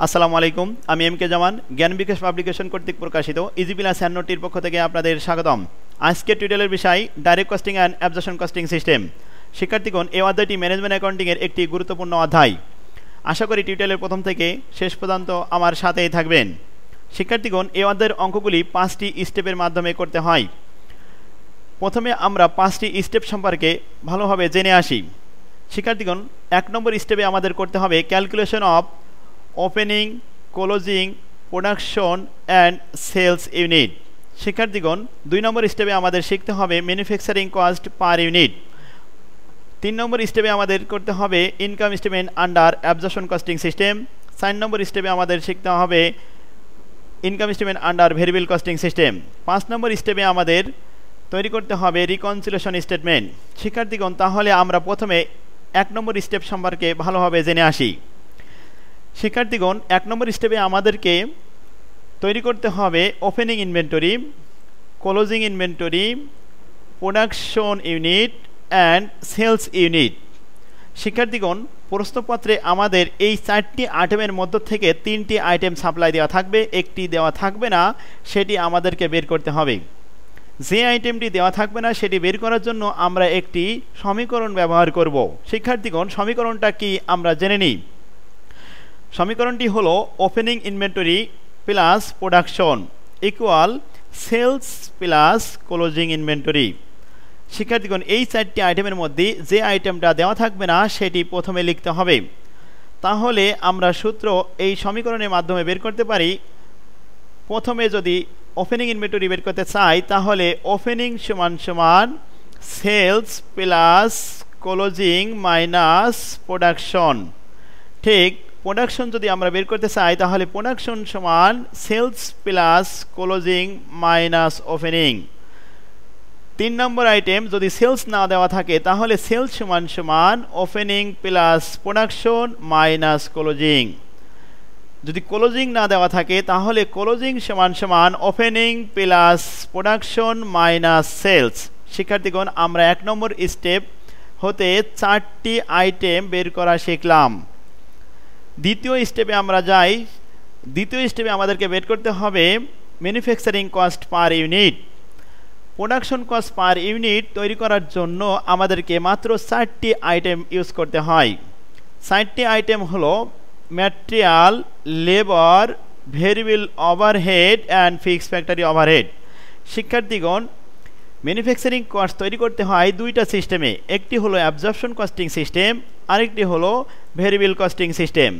আসসালামু আলাইকুম, আমি এম কে জামান। জ্ঞান বিকাশ পাবলিকেশন কর্তৃক প্রকাশিত ইজি প্লাস অ্যান্ডনোটির পক্ষ থেকে আপনাদের স্বাগতম। আজকের টিউটোরিয়ালের বিষয় direct costing and absorption costing system. শিক্ষার্থীগণ, এই অধ্যায়টি ম্যানেজমেন্ট অ্যাকাউন্টিংয়ের একটি গুরুত্বপূর্ণ অধ্যায়। আশা করি টিউটোরিয়ালের প্রথম থেকে শেষ পর্যন্ত আমার সাথেই থাকবেন। শিক্ষার্থীগণ, এই অধ্যায়ের অঙ্কগুলি 5টি স্টেপের মাধ্যমে করতে হয়। প্রথমে আমরা 5টি স্টেপ সম্পর্কে ভালোভাবে জেনে আসি। শিক্ষার্থীগণ, 1 নম্বর স্টেপে আমাদের করতে হবে calculation of opening, closing, production and sales unit. শিক্ষার্থীগণ, 2 নম্বর স্টেপে আমাদের শিখতে হবে ম্যানুফ্যাকচারিং কস্ট পার ইউনিট। 3 নম্বর স্টেপে আমাদের করতে হবে income statement under absorption costing system. 4 নম্বর স্টেপে আমাদের শিখতে হবে income statement under variable costing system. 5 নম্বর স্টেপে আমাদের তৈরি করতে হবে রিকনসিলিয়েশন স্টেটমেন্ট। শিক্ষার্থীগণ, তাহলে আমরা প্রথমে 1 নম্বর স্টেপ সম্পর্কে ভালোভাবে জেনে আসি। শিক্ষার্থীগণ, 1 নম্বর স্টেপে আমাদেরকে তৈরি করতে হবে opening inventory, closing inventory, production unit and sales unit. শিক্ষার্থীগণ, প্রশ্নপত্রে আমাদের এই 4টি আইটেমের মধ্য থেকে 3টি আইটেম সাপ্লাই দেওয়া থাকবে, একটি দেওয়া থাকবে না, সেটি আমাদেরকে বের করতে হবে। যে আইটেমটি দেওয়া থাকবে না সেটি বের করার জন্য আমরা একটি সমীকরণ ব্যবহার করব। শিক্ষার্থীগণ, সমীকরণটা কি আমরা জেনে নিই। সমীকরণটি হলো opening inventory plus production equal sales plus closing inventory. শিক্ষার্থীগণ, এই 4টি আইটেমের মধ্যে যে আইটেমটা দেওয়া থাকবে না সেটি প্রথমে লিখতে হবে। তাহলে আমরা সূত্র এই সমীকরণের মাধ্যমে বের করতে পারি। প্রথমে যদি ওপেনিং ইনভেন্টরি বের করতে চাই তাহলে ওপেনিং সমান সমান sales plus closing minus production. ঠিক প্রোডাকশন যদি আমরা বের করতে চাই তাহলে প্রোডাকশন সমান sales plus closing minus opening. 3 নম্বর আইটেম যদি সেলস না দেওয়া থাকে তাহলে সেলস সমান সমান opening plus production minus closing. যদি ক্লোজিং না দেওয়া থাকে তাহলে ক্লোজিং সমান সমান opening plus production minus sales. শিক্ষার্থীগণ, আমরা 1 নম্বর স্টেপ হতে 4টি আইটেম বের করা শিখলাম। দ্বিতীয় স্টেপে আমরা যাই। দ্বিতীয় স্টেপে আমাদেরকে বের করতে হবে manufacturing cost per unit. Production cost per unit তৈরি করার জন্য আমাদেরকে মাত্র 4টি আইটেম ইউজ করতে হয়। 4টি আইটেম হলো material, labour, variable overhead and fixed factory overhead. শিক্ষার্থীগণ, ম্যানুফ্যাকচারিং কস্ট তৈরি করতে হয় 2টা সিস্টেমে। একটি হলো অ্যাবজর্পশন কস্টিং সিস্টেম, আরেকটি হলো variable costing system.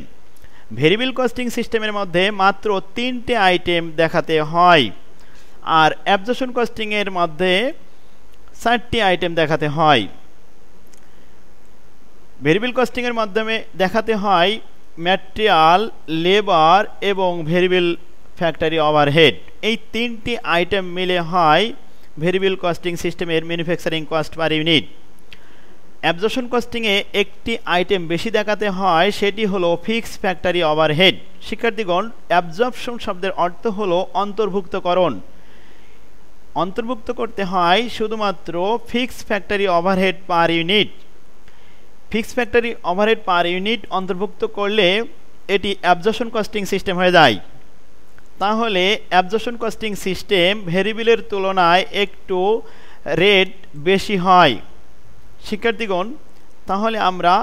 Variable costing সিস্টেমের মধ্যে মাত্র 3টে আইটেম দেখাতে হয়, আর অ্যাবজর্পশন কস্টিংয়ের মধ্যে 4টি আইটেম দেখাতে হয়। ভেরিয়েবল কস্টিংয়ের মাধ্যমে দেখাতে হয় ম্যাটেরিয়াল, লেবার এবং ভেরিয়েবল ফ্যাক্টরি ওভারহেড। এই 3টি আইটেম মিলে হয় ভেরিয়েবল কস্টিং সিস্টেমের manufacturing cost per unit. Absorption কস্টিংয়ে একটি আইটেম বেশি দেখাতে হয়, সেটি হলো ফিক্সড ফ্যাক্টরি ওভারহেড। শিক্ষার্থীগণ, অ্যাবজর্পশন শব্দের অর্থ হলো অন্তর্ভুক্তকরণ। অন্তর্ভুক্ত করতে হয় শুধুমাত্র fixed factory overhead per unit. Fixed factory overhead per unit অন্তর্ভুক্ত করলে এটি অ্যাবজর্পশন কস্টিং সিস্টেম হয়ে যায়। তাহলে অ্যাবজর্পশন কস্টিং সিস্টেম ভেরিয়েবলের তুলনায় একটু রেট বেশি হয়। শিক্ষার্থীগণ, তাহলে আমরা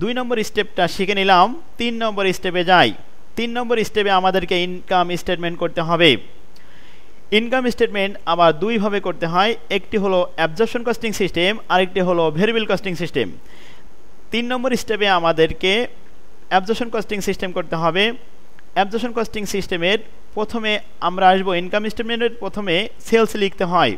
2 নম্বর স্টেপটা শিখে নিলাম। 3 নম্বর স্টেপে যাই। 3 নম্বর স্টেপে আমাদেরকে ইনকাম স্টেটমেন্ট করতে হবে। ইনকাম স্টেটমেন্ট আবার 2 ভাবে করতে হয়। একটি হলো অ্যাবজর্পশন কস্টিং সিস্টেম, আরেকটি হলো ভেরিয়েবল কস্টিং সিস্টেম। 3 নম্বর স্টেপে আমাদেরকে অ্যাবজর্পশন কস্টিং সিস্টেম করতে হবে। অ্যাবজর্পশন কস্টিং সিস্টেমের প্রথমে আমরা আসবো ইনকাম স্টেটমেন্টের প্রথমে সেলস লিখতে হয়।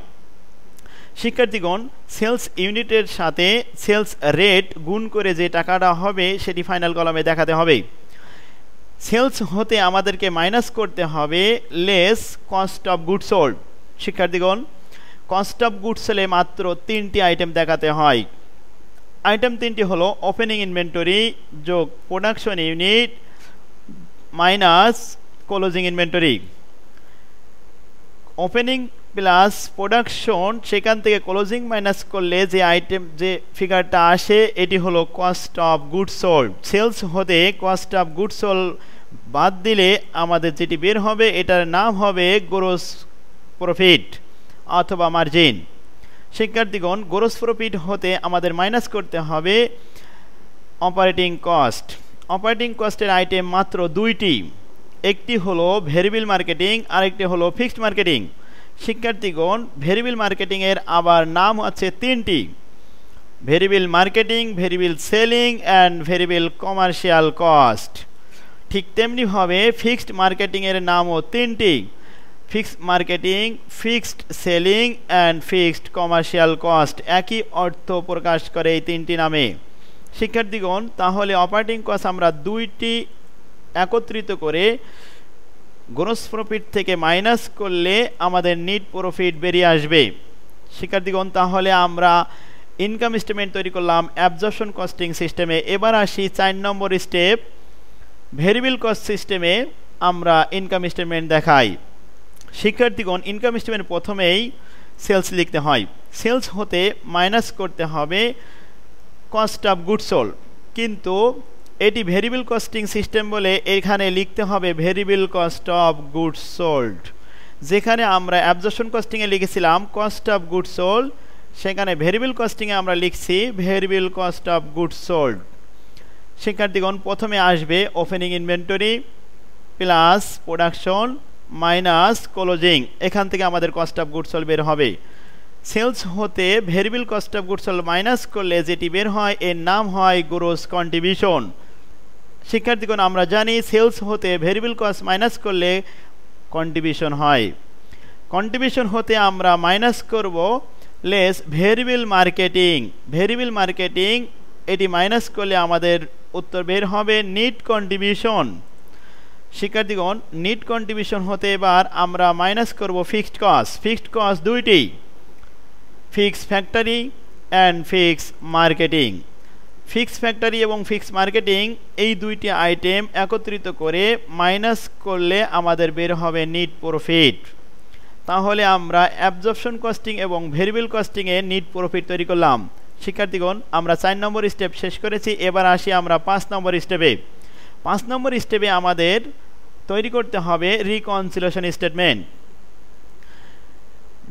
শিক্ষার্থীগণ, সেলস ইউনিটের সাথে সেলস রেট গুণ করে যে টাকাটা হবে সেটি ফাইনাল কলামে দেখাতে হবে। সেলস হতে আমাদেরকে মাইনাস করতে হবে less cost of goods sold. শিক্ষার্থীগণ, কস্ট অফ গুডস সোল্ডে মাত্র 3টি আইটেম দেখাতে হয়। আইটেম 3টি হলো ওপেনিং ইনভেন্টরি যোগ production unit minus closing inventory. Opening plus production, সেখান থেকে ক্লোজিং মাইনাস করলে যে আইটেম যে ফিগারটা আসে এটি হলো cost of goods sold. Sales হতে কস্ট অফ গুডস সোল্ড বাদ দিলে আমাদের যেটি বের হবে এটার নাম হবে গ্রোস প্রফিট অথবা মার্জিন। শিক্ষার্থীগণ, গ্রোস প্রফিট হতে আমাদের মাইনাস করতে হবে অপারেটিং কস্ট। অপারেটিং কস্টের আইটেম মাত্র দুইটি, একটি হলো ভেরিয়েবল মার্কেটিং, আরেকটি হলো ফিক্সড মার্কেটিং। শিক্ষার্থীগণ, ভেরিয়েবল মার্কেটিংয়ের আবার নাম আছে তিনটি: variable marketing, variable selling and variable commercial cost. ঠিক তেমনিভাবে ফিক্সড মার্কেটিংয়ের নামও তিনটি: fixed marketing, fixed selling and fixed commercial cost. একই অর্থ প্রকাশ করে এই তিনটি নামে। শিক্ষার্থীগণ, তাহলে অপারেটিং কস্ট আমরা দুইটি একত্রিত করে গ্রোস প্রফিট থেকে মাইনাস করলে আমাদের নেট প্রফিট বেরিয়ে আসবে। শিক্ষার্থীগণ, তাহলে আমরা ইনকাম স্টেটমেন্ট তৈরি করলাম অ্যাবজর্পশন কস্টিং সিস্টেমে। এবার আসি 4 নম্বর স্টেপ, ভেরিয়েবল কস্ট সিস্টেমে আমরা ইনকাম স্টেটমেন্ট দেখাই। শিক্ষার্থীগণ, ইনকাম স্টেটমেন্ট প্রথমেই সেলস লিখতে হয়। সেলস হতে মাইনাস করতে হবে কস্ট অফ গুডস সোল্ড, কিন্তু এটি ভেরিয়েবল কস্টিং সিস্টেম বলে এখানে লিখতে হবে variable cost of goods sold. যেখানে আমরা অ্যাবজর্পশন কস্টিংয়ে লিখেছিলাম কস্ট অফ গুডস সোল্ড, সেখানে ভেরিয়েবল কস্টিংয়ে আমরা লিখছি variable cost of goods sold. শিক্ষার্থীগণ, প্রথমে আসবে opening inventory plus production minus closing. এখান থেকে আমাদের কস্ট অফ গুডস সোল্ড বের হবে। সেলস হতে variable cost of goods sold minus করলে যেটি বের হয় এর নাম হয় গ্রোস কন্ট্রিবিউশন। শিক্ষার্থীগণ, আমরা জানি সেলস হতে ভেরিয়েবল কস্ট মাইনাস করলে কন্ট্রিবিউশন হয়। কন্ট্রিবিউশন হতে আমরা মাইনাস করব less variable marketing. Variable marketing এটি মাইনাস করলে আমাদের উত্তর বের হবে নেট কন্ট্রিবিউশন। শিক্ষার্থীগণ, নেট কন্ট্রিবিউশন হতে এবার আমরা মাইনাস করব ফিক্সড কস্ট। ফিক্সড কস্ট দুইটি, fix factory and fix marketing. Fix factory এবং ফিক্স মার্কেটিং এই দুইটি আইটেম একত্রিত করে মাইনাস করলে আমাদের বের হবে নেট প্রফিট। তাহলে আমরা অ্যাবজর্পশন কস্টিং এবং ভেরিয়েবল কস্টিংয়ে নেট প্রফিট তৈরি করলাম। শিক্ষার্থীগণ, আমরা 4 নম্বর স্টেপ শেষ করেছি। এবার আসি আমরা 5 নম্বর স্টেপে। 5 নম্বর স্টেপে আমাদের তৈরি করতে হবে রিকনসিলিয়েশন স্টেটমেন্ট।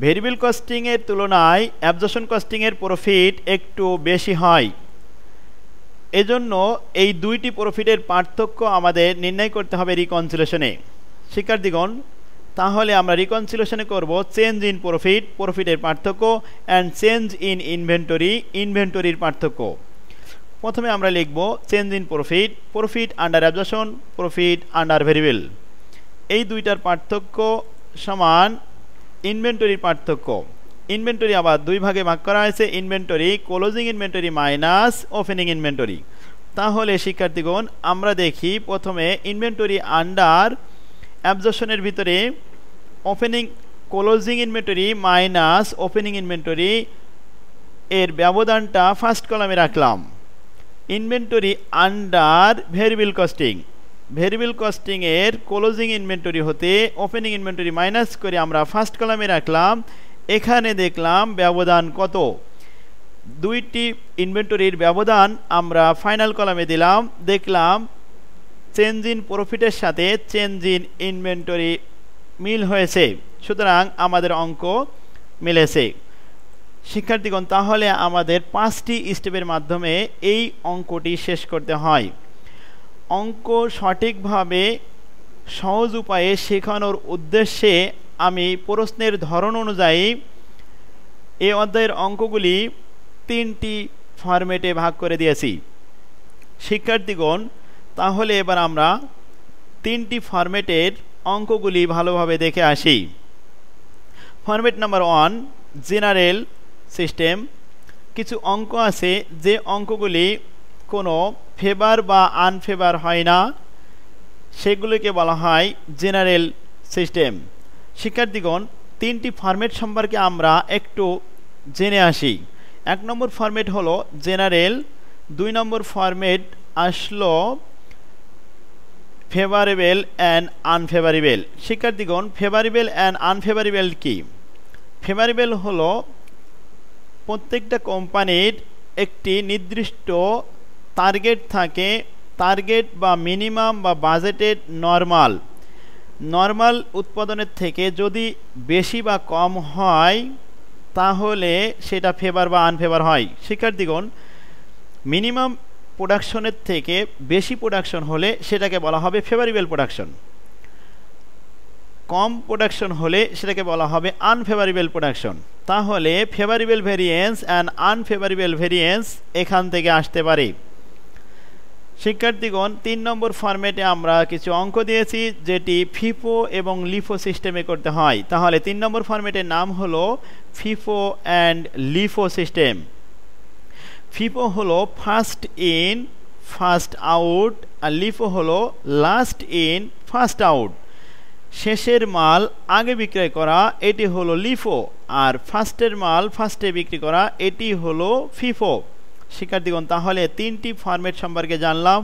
ভেরিয়েবল কস্টিংয়ের তুলনায় অ্যাবজর্পশন কস্টিংয়ের প্রফিট একটু বেশি হয়, এজন্য এই দুইটি প্রফিটের পার্থক্য আমাদের নির্ণয় করতে হবে রিকনসিলিয়েশনে। শিক্ষার্থীগণ, তাহলে আমরা রিকনসিলিয়েশনে করব চেঞ্জ ইন প্রফিট, প্রফিটের পার্থক্য, অ্যান্ড চেঞ্জ ইন ইনভেন্টরি, ইনভেন্টরির পার্থক্য। প্রথমে আমরা লিখব change in profit, profit under absorption, profit under variable. এই দুইটার পার্থক্য সমান ইনভেন্টরির পার্থক্য। ইনভেন্টরি আবার দুই ভাগে ভাগ করা হয়েছে, inventory closing inventory minus opening inventory. তাহলে শিক্ষার্থীগণ, আমরা দেখি প্রথমে ইনভেন্টরি আন্ডার অ্যাবজর্পশনের ভিতরে opening closing inventory minus opening inventory এর ব্যবধানটা ফার্স্ট কলামে রাখলাম। Inventory under variable costing, variable কস্টিংয়ের ক্লোজিং ইনভেন্টরি হতে ওপেনিং ইনভেন্টরি মাইনাস করে আমরা ফার্স্ট কলামে রাখলাম। এখানে দেখলাম ব্যবধান কত, দুইটি ইনভেন্টরির ব্যবধান আমরা ফাইনাল কলামে দিলাম। দেখলাম চেঞ্জ ইন প্রফিটের সাথে চেঞ্জ ইন ইনভেন্টরি মিল হয়েছে, সুতরাং আমাদের অঙ্ক মিলেছে। শিক্ষার্থীগণ, তাহলে আমাদের 5টি স্টেপের মাধ্যমে এই অঙ্কটি শেষ করতে হয়। অঙ্ক সঠিকভাবে সহজ উপায়ে শেখানোর উদ্দেশ্যে আমি প্রশ্নের ধরন অনুযায়ী এই অধ্যায়ের অঙ্কগুলি 3টি ফরম্যাটে ভাগ করে দিয়েছি। শিক্ষার্থীগণ, তাহলে এবার আমরা 3টি ফরম্যাটের অঙ্কগুলি ভালোভাবে দেখে আসি। Format number 1, general system. কিছু অঙ্ক আছে যে অঙ্কগুলি কোনো ফেভার বা আনফেভার হয় না, সেগুলিকে বলা হয় জেনারেল সিস্টেম। শিক্ষার্থীগণ, 3টি ফরম্যাট সম্পর্কে আমরা একটু জেনে আসি। 1 নম্বর ফরম্যাট হলো জেনারেল, 2 নম্বর ফরম্যাট আসলো ফেভারেবল অ্যান্ড আনফেভারেবল। শিক্ষার্থীগণ, ফেভারেবল অ্যান্ড আনফেভারেবল কি? ফেভারেবল হলো প্রত্যেকটা কোম্পানির একটি নির্দিষ্ট টার্গেট থাকে টার্গেট বা মিনিমাম বা বাজেটেড নর্মাল উৎপাদনের থেকে যদি বেশি বা কম হয় তাহলে সেটা ফেভার বা আনফেভার হয়। শিক্ষার্থীগণ, মিনিমাম প্রোডাকশনের থেকে বেশি প্রোডাকশন হলে সেটাকে বলা হবে ফেভারেবল প্রোডাকশন, কম প্রোডাকশন হলে সেটাকে বলা হবে আনফেভারেবল প্রোডাকশন। তাহলে favourable variance and unfavourable variance এখান থেকে আসতে পারে। শিক্ষার্থীগণ, 3 নম্বর ফরম্যাটে আমরা কিছু অঙ্ক দিয়েছি যেটি ফিফো এবং লিফো সিস্টেমে করতে হয়। তাহলে 3 নম্বর ফরম্যাটের নাম হলো FIFO and LIFO system. FIFO হলো ফার্স্ট ইন ফার্স্ট আউট, আর লিফো হলো লাস্ট ইন ফার্স্ট আউট। শেষের মাল আগে বিক্রয় করা এটি হলো লিফো, আর ফার্স্টের মাল ফার্স্টে বিক্রি করা এটি হলো ফিফো। শিক্ষার্থীগণ, তাহলে 3টি ফরম্যাট সম্পর্কে জানলাম।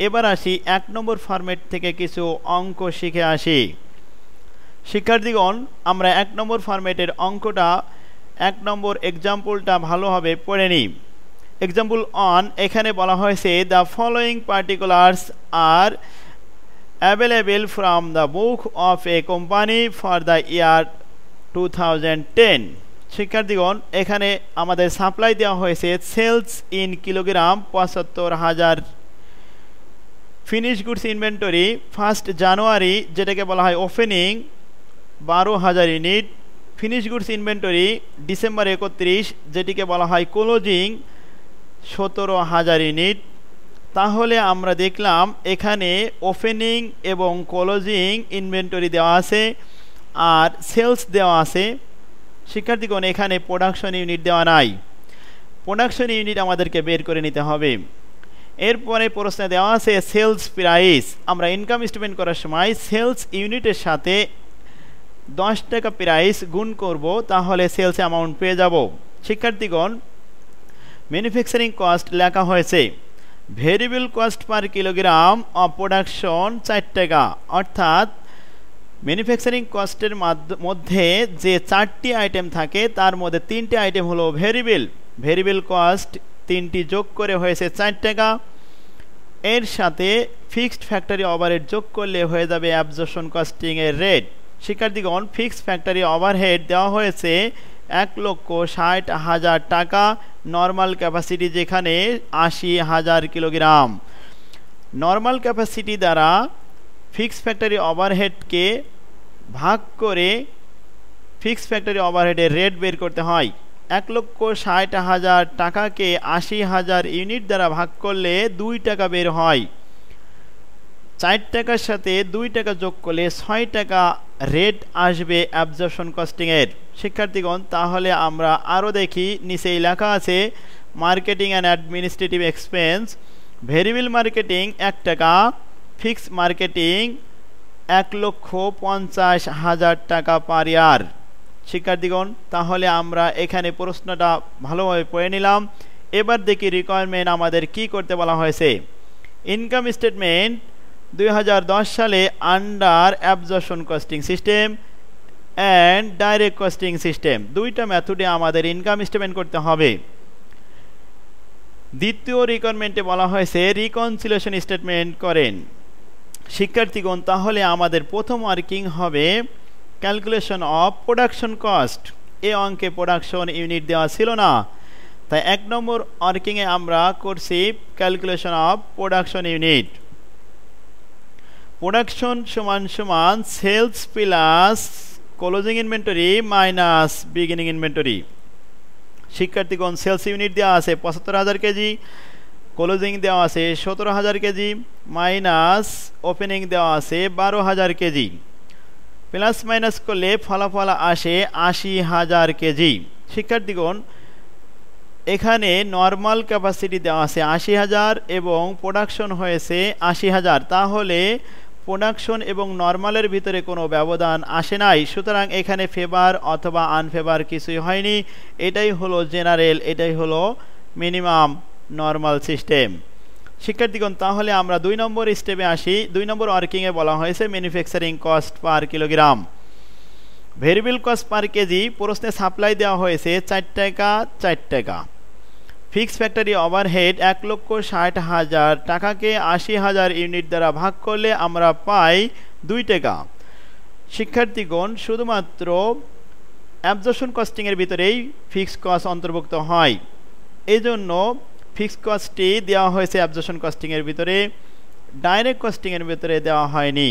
এবার আসি 1 নম্বর ফরম্যাট থেকে কিছু অঙ্ক শিখে আসি। শিক্ষার্থীগণ, আমরা 1 নম্বর ফরম্যাটের অঙ্কটা 1 নম্বর এক্সাম্পলটা ভালোভাবে পড়ে নিই। এক্সাম্পল 1, এখানে বলা হয়েছে the following particulars are available from the book of a company for the year 2010। শিক্ষার্থীগণ, এখানে আমাদের সাপ্লাই দেওয়া হয়েছে সেলস ইন কিলোগ্রাম ৭৫,০০০, ফিনিশ গুডস ইনভেন্টরি 1 জানুয়ারি যেটাকে বলা হয় ওপেনিং 12,০০০ unit, finish goods inventory December 31 যেটিকে বলা হয় ক্লোজিং 17,০০০ ইউনিট। তাহলে আমরা দেখলাম এখানে ওপেনিং এবং ক্লোজিং ইনভেন্টরি দেওয়া আছে আর সেলস দেওয়া আছে। শিক্ষার্থীগণ, এখানে প্রোডাকশন ইউনিট দেওয়া নাই, প্রোডাকশন ইউনিট আমাদেরকে বের করে নিতে হবে। এরপরে প্রশ্নে দেওয়া আছে সেলস প্রাইস। আমরা ইনকাম স্টেটমেন্ট করার সময় সেলস ইউনিটের সাথে 10 টাকা প্রাইস গুণ করব, তাহলে সেলস অ্যামাউন্ট পেয়ে যাব। শিক্ষার্থীগণ, ম্যানুফ্যাকচারিং কস্ট লেখা হয়েছে variable cost per kilogram of production 4 টাকা, অর্থাৎ ম্যানুফ্যাকচারিং কস্টের মধ্যে যে 4টি আইটেম থাকে তার মধ্যে 3টি আইটেম হলো ভেরিয়েবল কস্ট 3টি যোগ করে হয়েছে 4 টাকা। এর সাথে ফিক্সড ফ্যাক্টরি ওভারহেড যোগ করলে হয়ে যাবে অ্যাবজর্পশন কস্টিং এর রেট। শিক্ষার্থীগণ, ফিক্সড ফ্যাক্টরি ওভারহেড দেওয়া হয়েছে 1,60,000 টাকা, নর্মাল ক্যাপাসিটি যেখানে 80,000 কিলোগ্রাম। নর্মাল ক্যাপাসিটি দ্বারা ফিক্সড ফ্যাক্টরি ওভারহেডকে ভাগ করে ফিক্সড ফ্যাক্টরি ওভারহেডের রেট বের করতে হয়। 1,60,000 টাকাকে 80,000 ইউনিট দ্বারা ভাগ করলে 2 টাকা বের হয়। 4 টাকার সাথে 2 টাকা যোগ করলে 6 টাকা রেট আসবে অ্যাবজর্পশন কস্টিং এর। শিক্ষার্থীগণ, তাহলে আমরা আরও দেখি, নিচেই লেখা আছে marketing and administrative expense. Variable marketing 1 টাকা, ফিক্সড মার্কেটিং 1,50,000 টাকা পার ইয়ার। শিক্ষার্থীগণ, তাহলে আমরা এখানে প্রশ্নটা ভালোভাবে পড়ে নিলাম। এবার দেখি রিকোয়ারমেন্ট আমাদের কি করতে বলা হয়েছে। ইনকাম স্টেটমেন্ট 2010 সালে under absorption costing system and direct costing system, 2টা মেথডে আমাদের ইনকাম স্টেটমেন্ট করতে হবে। দ্বিতীয় রিকোয়ারমেন্টে বলা হয়েছে রিকনসিলিয়েশন স্টেটমেন্ট করেন। শিক্ষার্থীগণ, তাহলে আমাদের প্রথম ওয়ার্কিং হবে ক্যালকুলেশন অফ প্রোডাকশন কস্ট। এই অঙ্কে প্রোডাকশন ইউনিট দেওয়া ছিল না, তাই 1 নম্বর ওয়ার্কিংয়ে আমরা করছি calculation of production unit. Production সমান sales plus closing inventory minus beginning inventory. শিক্ষার্থীগণ, সেলস ইউনিট দেওয়া আছে 75,000 কেজি, ক্লোজিং দেওয়া আছে 17,000 কেজি, মাইনাস ওপেনিং দেওয়া আছে 12,000 কেজি। প্লাস মাইনাস করলে ফলাফল আসে 80,000 কেজি। শিক্ষার্থীগণ, এখানে নর্মাল ক্যাপাসিটি দেওয়া আছে 80,000 এবং প্রোডাকশন হয়েছে 80,000, তাহলে প্রোডাকশন এবং নর্মালের ভিতরে কোনো ব্যবধান আসে নাই। সুতরাং এখানে ফেভার অথবা আনফেভার কিছুই হয়নি। এটাই হলো জেনারেল, এটাই হলো মিনিমাম নর্মাল সিস্টেম। শিক্ষার্থীগণ, তাহলে আমরা 2 নম্বর স্টেপে আসি। 2 নম্বর ওয়ার্কিংয়ে বলা হয়েছে ম্যানুফ্যাকচারিং কস্ট পার kilogram. Variable cost per KG প্রশ্নে সাপ্লাই দেওয়া হয়েছে 4 টাকা 4 টাকা। ফিক্স ফ্যাক্টরি ওভারহেড 1,60,000 টাকাকে 80,000 ইউনিট দ্বারা ভাগ করলে আমরা পাই 2 টাকা। শিক্ষার্থীগণ শুধুমাত্র অ্যাবজর্পশন কস্টিংয়ের ভিতরেই ফিক্সড কস্ট অন্তর্ভুক্ত হয়, এই জন্য ফিক্সড কস্টটি দেওয়া হয়েছে অ্যাবজর্পশন কস্টিংয়ের ভিতরে, ডাইরেক্ট কস্টিংয়ের ভিতরে দেওয়া হয়নি।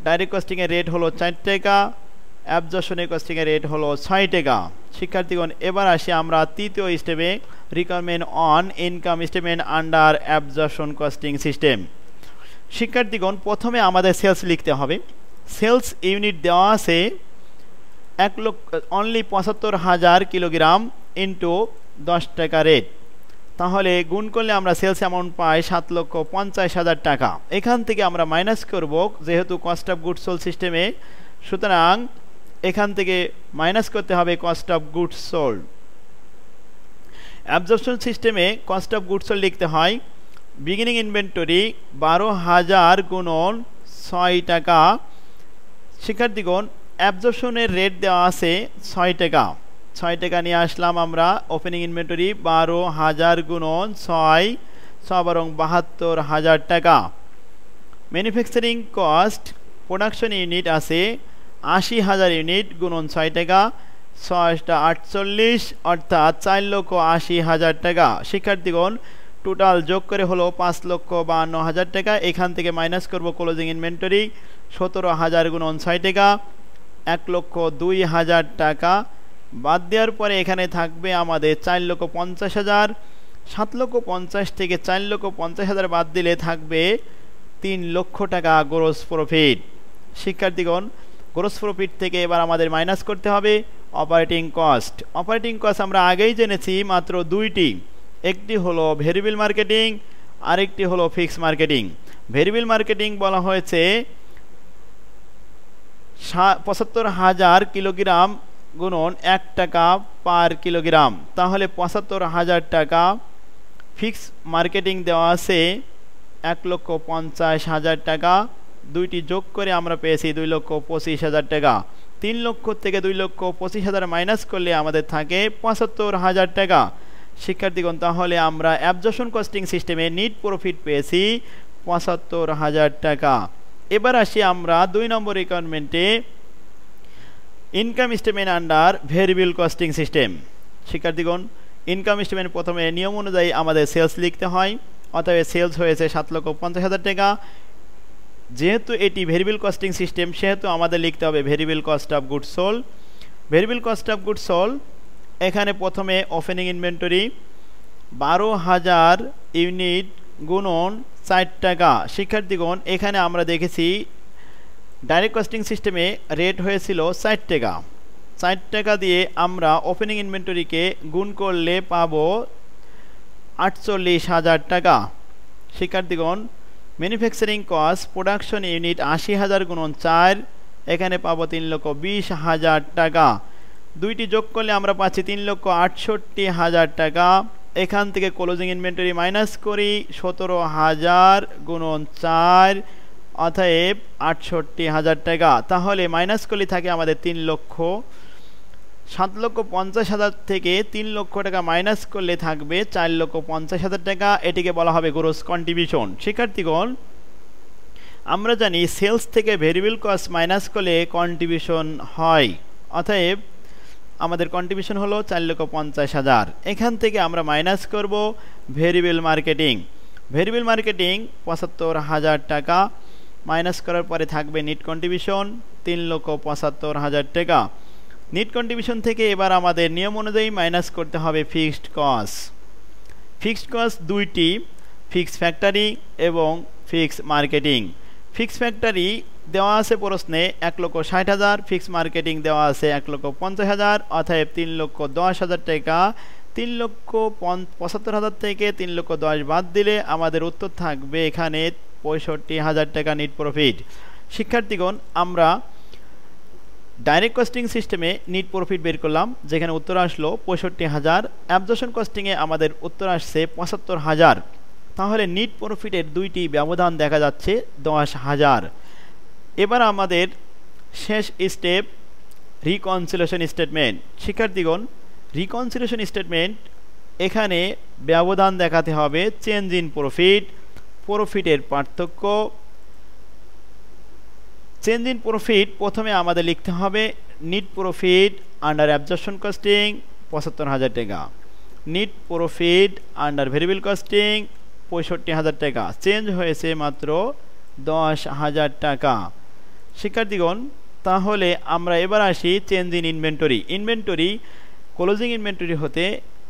ডাইরেক্ট কস্টিংয়ের রেট হলো 4 টাকা, অ্যাবজর্পশনের কস্টিংয়ের রেট হলো 6 টাকা। শিক্ষার্থীগণ এবার আসি আমরা তৃতীয় স্টেপে, requirement on income statement under absorption costing system. শিক্ষার্থীগণ প্রথমে আমাদের সেলস লিখতে হবে। সেলস ইউনিট দেওয়া আছে 75,000 কিলোগ্রাম ইন্টু 10 টাকা রেট, তাহলে গুণ করলে আমরা সেলস অ্যামাউন্ট পাই 7,50,000 টাকা। এখান থেকে আমরা মাইনাস করব, যেহেতু কস্ট অফ গুডস সোল্ড সিস্টেমে, সুতরাং এখান থেকে মাইনাস করতে হবে cost of goods sold. Absorption সিস্টেমে কস্ট অফ গুডস সোল্ড লিখতে হয় বিগিনিং ইনভেন্টরি 12,000 গুণন 6 টাকা। শিক্ষার্থীগণ অ্যাবজর্পশনের রেট দেওয়া আছে 6 টাকা, 6 টাকা নিয়ে আসলাম আমরা। ওপেনিং ইনভেন্টরি 12,000 গুণন 6 বরং 72,000 টাকা। ম্যানুফ্যাকচারিং কস্ট প্রোডাকশন ইউনিট আছে 80,000 ইউনিট গুণন 6 টাকা, 6টা 48 অর্থাৎ 4,80,000 টাকা। শিক্ষার্থীগণ টোটাল যোগ করে হলো 5,52,000 টাকা। এখান থেকে মাইনাস করব ক্লোজিং ইনভেন্টরি 17,000 গুণন 6 টাকা, 1,02,000 টাকা। বাদ দেওয়ার পরে এখানে থাকবে আমাদের 4,50,000। 7,50,000 থেকে 4,50,000 বাদ দিলে থাকবে 3 লক্ষ টাকা গ্রোস প্রফিট। শিক্ষার্থীগণ গ্রোস প্রফিট থেকে এবার আমাদের মাইনাস করতে হবে অপারেটিং কস্ট। অপারেটিং কস্ট আমরা আগেই জেনেছি মাত্র দুইটি, একটি হলো ভেরিয়েবল মার্কেটিং, আরেকটি হলো ফিক্স মার্কেটিং। ভেরিয়েবল মার্কেটিং বলা হয়েছে 75,000 কিলোগ্রাম গুণন 1 টাকা পার কিলোগ্রাম, তাহলে 75,000 টাকা। ফিক্স মার্কেটিং দেওয়া আছে 1,50,000 টাকা, দুইটি যোগ করে আমরা পেয়েছি 2,25,000 টাকা। 3 লক্ষ থেকে 2,25,000 মাইনাস করলে আমাদের থাকে 75,000 টাকা। শিক্ষার্থীগণ তাহলে আমরা অ্যাবজর্পশন কস্টিং সিস্টেমে নিট প্রফিট পেয়েছি 75,000 টাকা। এবার আসি আমরা 2 নম্বর রিকোয়ারমেন্টে, income statement under variable costing system. শিক্ষার্থীগণ ইনকাম স্টেটমেন্ট প্রথমে নিয়ম অনুযায়ী আমাদের সেলস লিখতে হয়, অতএব সেলস হয়েছে 7,50,000 টাকা। যেহেতু এটি ভেরিয়েবল কস্টিং সিস্টেম সেহেতু আমাদের লিখতে হবে variable cost of goods sold. Variable cost of goods sold এখানে প্রথমে ওপেনিং ইনভেন্টরি 12,000 ইউনিট গুণন 4 টাকা। শিক্ষার্থীগণ এখানে আমরা দেখেছি ডাইরেক্ট কস্টিং সিস্টেমে রেট হয়েছিল 4 টাকা। 4 টাকা দিয়ে আমরা ওপেনিং ইনভেন্টরিকে গুণ করলে পাবো 48,000 টাকা। শিক্ষার্থীগণ ম্যানুফ্যাকচারিং কস্ট প্রোডাকশন ইউনিট 80,000 গুণন 4, এখানে পাবো 3,20,000 টাকা। দুইটি যোগ করলে আমরা পাচ্ছি 3,68,000 টাকা। এখান থেকে ক্লোজিং ইনভেন্টরি মাইনাস করি 17,000 গুণন 4, অতএব 68,000 টাকা। তাহলে মাইনাস করলে থাকে আমাদের 3 লক্ষ। 7,50,000 থেকে 3 লক্ষ টাকা মাইনাস করলে থাকবে 4,50,000 টাকা। এটিকে বলা হবে গ্রোস কন্ট্রিবিউশন। শিক্ষার্থীগণ আমরা জানি সেলস থেকে ভেরিয়েবল কস্ট মাইনাস করলে কন্ট্রিবিউশন হয়, অতএব আমাদের কন্ট্রিবিউশন হলো 4,50,000। এখান থেকে আমরা মাইনাস করব ভেরিয়েবল মার্কেটিং। ভেরিয়েবল মার্কেটিং 75,000 টাকা, মাইনাস করার পরে থাকবে নিট কন্ট্রিবিউশন 3,75,000 টাকা। নিট কন্ট্রিবিউশন থেকে এবার আমাদের নিয়ম অনুযায়ী মাইনাস করতে হবে ফিক্সড কস্ট। ফিক্সড কস্ট দুইটি, ফিক্স ফ্যাক্টরি এবং ফিক্স মার্কেটিং। ফিক্স ফ্যাক্টরি দেওয়া আছে প্রশ্নে 1,60,000, ফিক্স মার্কেটিং দেওয়া আছে 1,50,000, অতএব 3,10,000 টাকা। 3,75,000 থেকে 3,10,000 বাদ দিলে আমাদের উত্তর থাকবে এখানে 65,000 টাকা নিট প্রফিট। শিক্ষার্থীগণ আমরা ডাইরেক্ট কস্টিং সিস্টেমে নিট প্রফিট বের করলাম, যেখানে উত্তর আসলো 65,000। অ্যাবজর্পশন কস্টিংয়ে আমাদের উত্তর আসছে 75,000। তাহলে নিট প্রফিটের দুইটি ব্যবধান দেখা যাচ্ছে 10,000। এবার আমাদের শেষ স্টেপ রিকনসিলিয়েশন স্টেটমেন্ট। শিক্ষার্থীগণ রিকনসিলিয়েশন স্টেটমেন্ট এখানে ব্যবধান দেখাতে হবে চেঞ্জ ইন প্রফিট, প্রফিটের পার্থক্য। চেঞ্জ ইন প্রফিট প্রথমে আমাদের লিখতে হবে NEET profit under absorption costing ৭৫,০০০ টাকা, NEET profit under variable costing ৬৫,০০০ টাকা, চেঞ্জ হয়েছে মাত্র ১০,০০০ টাকা। শিক্ষার্থীগণ, তাহলে আমরা এবার আসি change in inventory. Inventory closing inventory হতে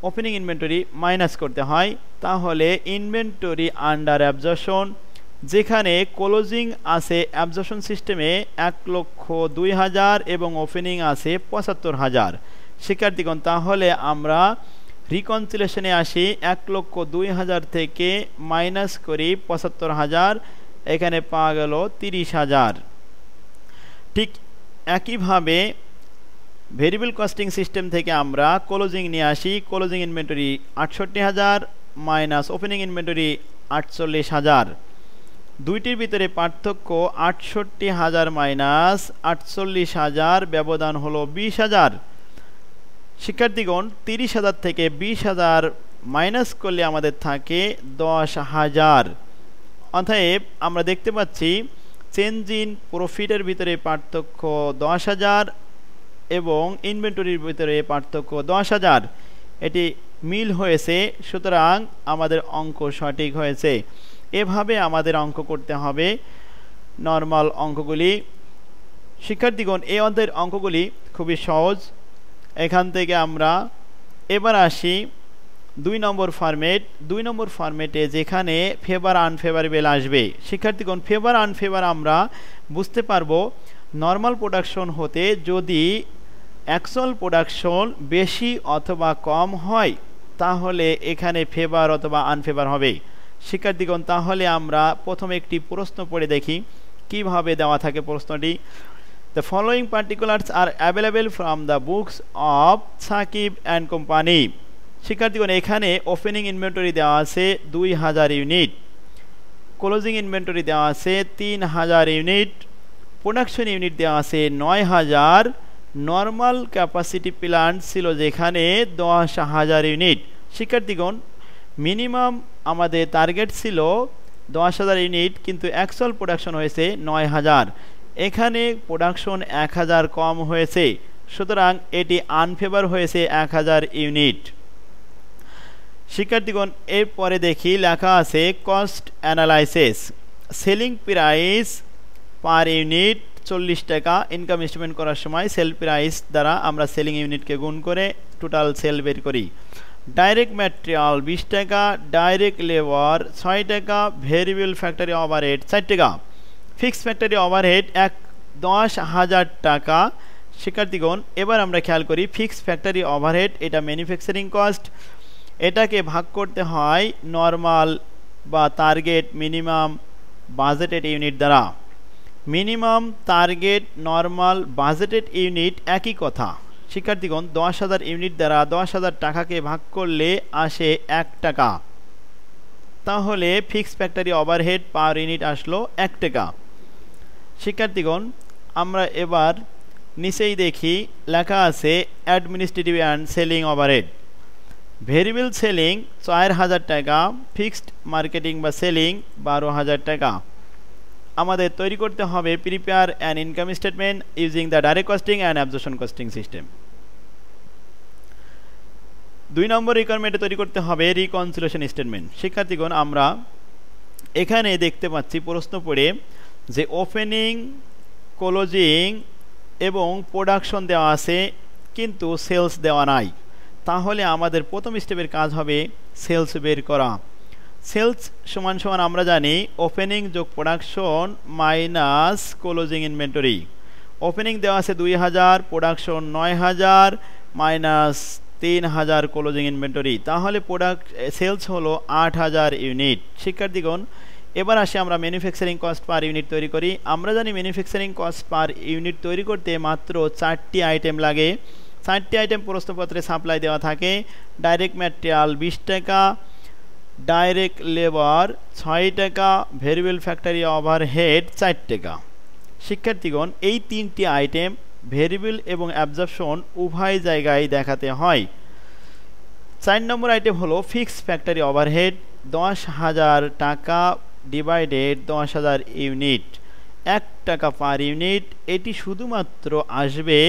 ওপেনিং ইনভেন্টরি মাইনাস করতে হয়, তাহলে ইনভেন্টরি আন্ডার অ্যাবজর্পশন, যেখানে ক্লোজিং আছে অ্যাবজর্পশন সিস্টেমে ১,০২,০০০ এবং ওপেনিং আছে ৭৫,০০০। শিক্ষার্থীগণ, তাহলে আমরা রিকনসিলেশনে আসি, ১,০২,০০০ থেকে মাইনাস করি ৭৫,০০০, এখানে পাওয়া গেল ৩০,০০০। ঠিক একইভাবে ভেরিয়েবল কস্টিং সিস্টেম থেকে আমরা ক্লোজিং নিয়ে আসি, closing inventory ৬৮,০০০ minus opening inventory ৪৮,০০০। দুইটির ভিতরে পার্থক্য ৬৮,০০০ মাইনাস ৪৮,০০০, ব্যবধান হলো ২০,০০০। শিক্ষার্থীগণ, ৩০,০০০ থেকে ২০,০০০ মাইনাস করলে আমাদের থাকে ১০,০০০। অতএব আমরা দেখতে পাচ্ছি চেঞ্জ ইন প্রফিটের ভিতরে পার্থক্য ১০,০০০ এবং ইনভেন্টরির ভিতরে পার্থক্য ১০,০০০। এটি মিল হয়েছে, সুতরাং আমাদের অঙ্ক সঠিক হয়েছে। এভাবে আমাদের অঙ্ক করতে হবে নর্মাল অঙ্কগুলি। শিক্ষার্থীগণ, এই অধ্যায়ের অঙ্কগুলি খুবই সহজ। এখান থেকে আমরা এবার আসি ২ নম্বর ফরম্যাট। ২ নম্বর ফরম্যাটে যেখানে ফেভার আনফেভারেবল আসবে। শিক্ষার্থীগণ, ফেভার আনফেভার আমরা বুঝতে পারবো নর্মাল প্রোডাকশন হতে যদি অ্যাকচুয়াল প্রোডাকশন বেশি অথবা কম হয়, তাহলে এখানে ফেভার অথবা আনফেভার হবে। শিক্ষার্থীগণ, তাহলে আমরা প্রথমে একটি প্রশ্ন পড়ে দেখি কিভাবে দেওয়া থাকে প্রশ্নটি। The following particulars are available from the books of Sakib and company. শিক্ষার্থীগণ, এখানে ওপেনিং ইনভেন্টরি দেওয়া আছে ২,০০০ ইউনিট, ক্লোজিং ইনভেন্টরি দেওয়া আছে ৩,০০০ ইউনিট, প্রোডাকশন ইউনিট দেওয়া আছে ৯,০০০, নর্মাল ক্যাপাসিটি প্ল্যান্ট ছিল যেখানে ১০,০০০ ইউনিট। শিক্ষার্থীগণ, মিনিমাম আমাদের টার্গেট ছিল ১০,০০০ ইউনিট, কিন্তু অ্যাকচুয়াল প্রোডাকশন হয়েছে ৯,০০০। এখানে প্রোডাকশন ১,০০০ কম হয়েছে, সুতরাং এটি আনফেভার হয়েছে ১,০০০ ইউনিট। শিক্ষার্থীগণ, এরপরে দেখি লেখা আছে cost analysis. Selling price per unit ৪০ টাকা। ইনকাম স্টেটমেন্ট করার সময় সেল প্রাইস দ্বারা আমরা সেলিং ইউনিটকে গুণ করে টোটাল সেল বের করি। ডাইরেক্ট ম্যাটেরিয়াল ২০ টাকা, ডাইরেক্ট লেবার ৬ টাকা, ভেরিয়েবল ফ্যাক্টরি ওভারহেড ৪ টাকা, ফিক্সড ফ্যাক্টরি ওভারহেড ১০,০০০ টাকা। শিক্ষার্থীগণ, এবার আমরা খেয়াল করি ফিক্সড ফ্যাক্টরি ওভারহেড, এটা ম্যানুফ্যাকচারিং কস্ট, এটাকে ভাগ করতে হয় নর্মাল বা টার্গেট মিনিমাম বাজেটেড ইউনিট দ্বারা। Minimum target normal budgeted unit একই কথা। শিক্ষার্থীগণ, ১০,০০০ ইউনিট দ্বারা ১০,০০০ টাকাকে ভাগ করলে আসে ১ টাকা, তাহলে fixed factory overhead per unit আসলো ১ টাকা। শিক্ষার্থীগণ, আমরা এবার নিচেই দেখি লেখা আছে administrative and selling overhead. Variable selling ৪,০০০ টাকা, ফিক্সড মার্কেটিং বা সেলিং ১২,০০০ টাকা। আমাদের তৈরি করতে হবে prepare an income statement using the direct costing and absorption costing system. ২ নম্বর রিকোয়ারমেন্টে তৈরি করতে হবে রিকনসিলিয়েশন স্টেটমেন্ট। শিক্ষার্থীগণ, আমরা এখানে দেখতে পাচ্ছি প্রশ্ন পড়ে যে ওপেনিং, ক্লোজিং এবং প্রোডাকশন দেওয়া আছে কিন্তু সেলস দেওয়া নাই। তাহলে আমাদের প্রথম স্টেপের কাজ হবে সেলস বের করা। সেলস সমান সমান আমরা জানি ওপেনিং যোগ production minus closing inventory. Opening দেওয়া আছে ২,০০০, প্রোডাকশন ৯,০০০ মাইনাস ৩,০০০ ক্লোজিং ইনভেন্টরি, তাহলে সেলস হলো ৮,০০০ ইউনিট। শিক্ষার্থীগণ, এবার আসি আমরা ম্যানুফ্যাকচারিং কস্ট পার ইউনিট তৈরি করি। আমরা জানি ম্যানুফ্যাকচারিং কস্ট পার ইউনিট তৈরি করতে মাত্র ৪টি আইটেম লাগে। ৪টি আইটেম প্রশ্নপত্রে সাপ্লাই দেওয়া থাকে। ডাইরেক্ট ম্যাটেরিয়াল ২০ টাকা, ডাইরেক্ট লেবার ৬ টাকা, ভেরিয়েবল ফ্যাক্টরি ওভারহেড ৪ টাকা। শিক্ষার্থীগণ, এই ৩টি আইটেম ভেরিয়েবল এবং অ্যাবজর্পশন উভয় জায়গায় দেখাতে হয়। 4 নম্বর আইটেম হলো ফিক্স ফ্যাক্টরি ওভারহেড 10,000 টাকা ডিভাইডেড 10,000 ইউনিট, 1 টাকা পার ইউনিট। এটি শুধুমাত্র আসবে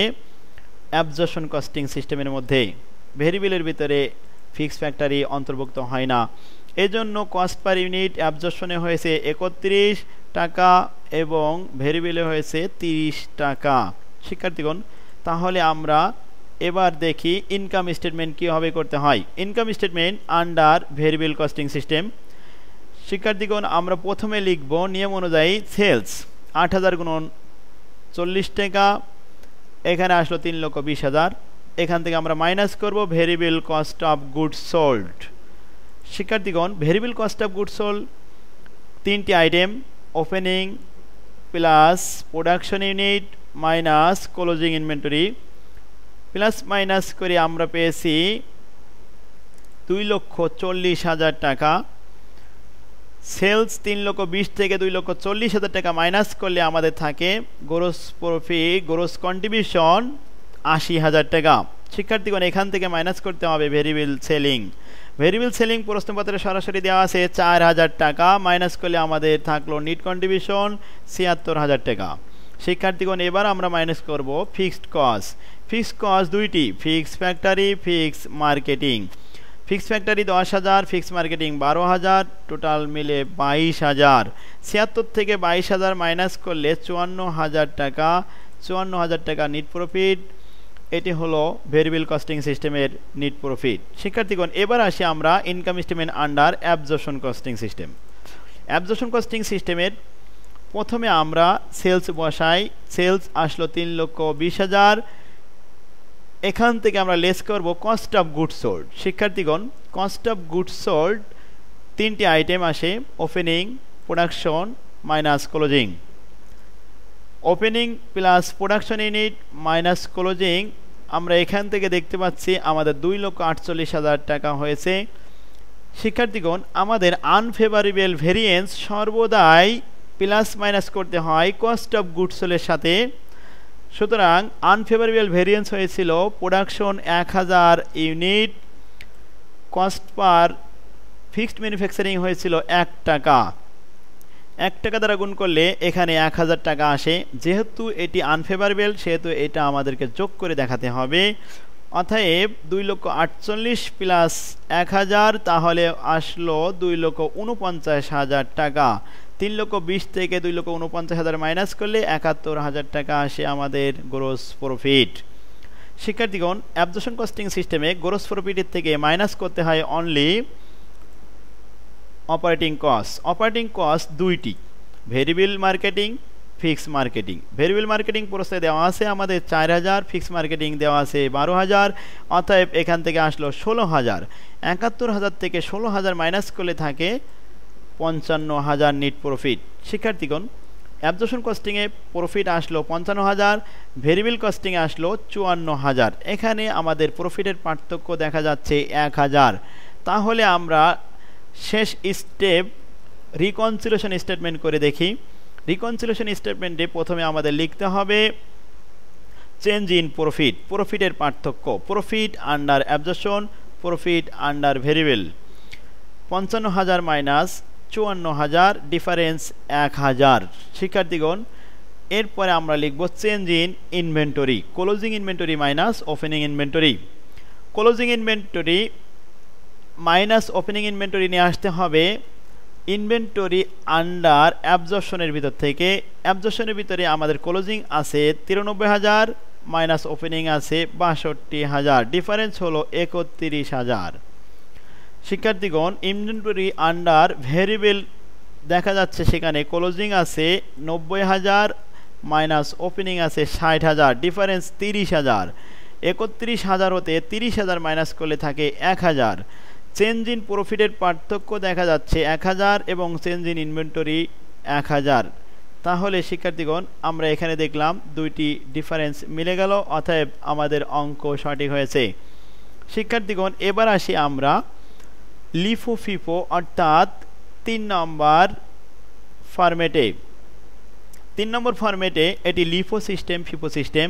অ্যাবজর্পশন কস্টিং সিস্টেমের মধ্যে, ভেরিয়েবলের ভিতরে ফিক্স ফ্যাক্টরি অন্তর্ভুক্ত হয় না। এজন্য কস্ট পার ইউনিট অ্যাবজর্পশনে হয়েছে 31 টাকা এবং ভেরিয়েবলে হয়েছে 30 টাকা। শিক্ষার্থীগণ, তাহলে আমরা এবার দেখি ইনকাম স্টেটমেন্ট কীভাবে করতে হয়। Income statement under variable costing system. শিক্ষার্থীগণ, আমরা প্রথমে লিখব নিয়ম অনুযায়ী সেলস 8,000 গুণন 40 টাকা, এখানে আসলো 3,20,000। এখান থেকে আমরা মাইনাস করব variable cost of goods sold. শিক্ষার্থীগণ, variable cost of goods sold 3টি item, opening plus production unit minus closing inventory, plus minus করে আমরা পেয়েছি 2,40,000 টাকা। সেলস 3,20,000 থেকে 2,40,000 টাকা মাইনাস করলে আমাদের থাকে গ্রোস প্রফিট, গ্রোস কন্ট্রিবিউশন 80,000 টাকা। শিক্ষার্থীগণ, এখান থেকে মাইনাস করতে হবে ভেরিয়েবল সেলিং। ভেরিয়েবল সেলিং প্রশ্নপত্রে সরাসরি দেওয়া আছে 4,000 টাকা, মাইনাস করলে আমাদের থাকলো নিট কন্ট্রিবিউশন 76,000 টাকা। শিক্ষার্থীগণ, এবার আমরা মাইনাস করব ফিক্সড কস্ট। ফিক্সড কস্ট দুইটি, fix factory, fix marketing. Fix factory 10,000, fix marketing 12,000, total মিলে 22,000। 76 থেকে 22,000 মাইনাস করলে 54,000 টাকা। 54,000 টাকা নিট প্রফিট। এটি হলো ভেরিয়েবল কস্টিং সিস্টেমের নিট প্রফিট। শিক্ষার্থীগণ, এবার আসি আমরা income statement under absorption costing system. Absorption costing সিস্টেমের প্রথমে আমরা সেলস বসাই। সেলস আসলো 3,20,000, এখান থেকে আমরা লেস করব কস্ট অফ গুডস সোল্ড। শিক্ষার্থীগণ, কস্ট অফ গুডস সোল্ড 3টি আইটেম আসে, opening, production minus closing. Opening plus production unit minus closing, আমরা এখান থেকে দেখতে পাচ্ছি আমাদের 2,48,000 টাকা হয়েছে। শিক্ষার্থীগণ, আমাদের আনফেভারেবল ভেরিয়েন্স সর্বদাই প্লাস মাইনাস করতে হয় কস্ট অফ গুডস সোল্ডের সাথে। সুতরাং আনফেভারেবল ভেরিয়েন্স হয়েছিল production 1,000 unit, cost per fixed manufacturing হয়েছিল 1 টাকা। 1 টাকা দ্বারা গুণ করলে এখানে 1,000 টাকা আসে। যেহেতু এটি আনফেভারেবল সেহেতু এটা আমাদেরকে যোগ করে দেখাতে হবে। অতএব 2,48,000 প্লাস 1,000, তাহলে আসলো 2,49,000 টাকা। 3,20,000 থেকে 2,49,000 মাইনাস করলে 71,000 টাকা আসে আমাদের গ্রোস প্রফিট। শিক্ষার্থীগণ, অ্যাবজর্পশন কস্টিং সিস্টেমে গ্রোস প্রফিটের থেকে মাইনাস করতে হয় only operating cost. Operating cost দুইটি, variable marketing, fix marketing. Variable marketing প্রশ্নে দেওয়া আছে আমাদের 4,000, ফিক্স মার্কেটিং দেওয়া আছে 12,000, অতএব এখান থেকে আসলো 16,000। 71,000 থেকে 16,000 মাইনাস করলে থাকে 55,000 নিট প্রফিট। শিক্ষার্থীগণ, অ্যাবজর্পশন কস্টিংয়ে প্রফিট আসলো 55,000, ভেরিয়েবল কস্টিংয়ে আসলো 54,000। এখানে আমাদের প্রফিটের পার্থক্য দেখা যাচ্ছে 1,000। তাহলে আমরা শেষ স্টেপ রিকনসিলিয়েশন স্টেটমেন্ট করে দেখি। রিকনসিলিয়েশন স্টেটমেন্টে প্রথমে আমাদের লিখতে হবে চেঞ্জ ইন প্রফিট, প্রফিটের পার্থক্য, profit under absorption, profit under variable. 55,000 minus 54,000, difference 1,000। শিক্ষার্থীগণ, এরপরে আমরা লিখব change in inventory, closing inventory minus opening inventory. Closing inventory minus opening inventory নিয়ে আসতে হবে ইনভেন্টরি আন্ডার অ্যাবজর্পশনের ভিতর থেকে। অ্যাবজর্পশনের ভিতরে আমাদের ক্লোজিং আছে 93,000 মাইনাস ওপেনিং আছে 62,000, ডিফারেন্স হলো 31,000। শিক্ষার্থীগণ, ইনভেন্টরি আন্ডার ভেরিয়েবল দেখা যাচ্ছে সেখানে ক্লোজিং আছে 90,000 মাইনাস ওপেনিং আছে 60,000, ডিফারেন্স 30,000। 31,000 হতে 30,000 মাইনাস করলে থাকে 1,000। চেঞ্জ ইন প্রফিটের পার্থক্য দেখা যাচ্ছে 1,000 এবং চেঞ্জ ইন ইনভেন্টরি 1,000। তাহলে শিক্ষার্থীগণ, আমরা এখানে দেখলাম দুইটি ডিফারেন্স মিলে গেল, অতএব আমাদের অঙ্ক সঠিক হয়েছে। শিক্ষার্থীগণ, এবার আসি আমরা লিফো ফিফো অর্থাৎ 3 নম্বর ফরম্যাটে। 3 নম্বর ফরম্যাটে এটি LIFO system, FIFO system.